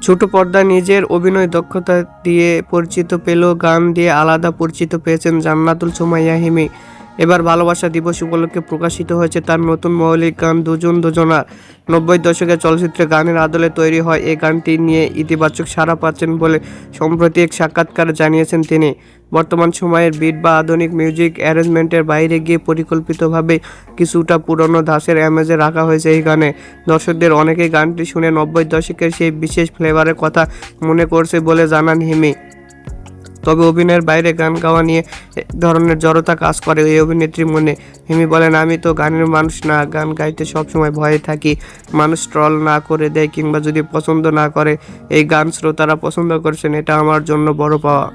ছোট পর্দায় নিজের অভিনয় দক্ষতা দিয়ে পরিচিত পেলেও গান দিয়ে আলাদা পরিচিত পেয়েছেন জান্নাতুল সুমাইয়া হিমি। এবার ভালোবাসা দিবস উপলক্ষে প্রকাশিত হয়েছে তার নতুন মৌলিক গান দুজন দুজনা। 90 দশকের চলচ্চিত্রে গানের আদলে তৈরি হয় এই গানটি নিয়ে ইতিবাচক সাড়া পাচ্ছেন বলে সম্প্রতি এক সাক্ষাৎকারে জানিয়েছেন তিনি। বর্তমান সময়ের বিট বা আধুনিক মিউজিক অ্যারেঞ্জমেন্টের বাইরে গিয়ে পরিকল্পিতভাবে কিছুটা পুরনো ধাঁচের আমেজে রাখা হয়েছে এই গানে। দর্শকদের অনেকেই গানটি শুনে 90 দশকের সেই বিশেষ ফ্লেভারের কথা মনে করছে বলে জানান হিমি। তবে অভিনয়ের বাইরে গান গাওয়া নিয়ে এক ধরনের জড়তা কাজ করে এই অভিনেত্রীর মনে। হিমি বলেন, আমি তো গানের মানুষ না, গান গাইতে সবসময় ভয়ে থাকি মানুষ ট্রল না করে দেয় কিংবা যদি পছন্দ না করে। এই গান শ্রোতারা পছন্দ করছেন, এটা আমার জন্য বড় পাওয়া।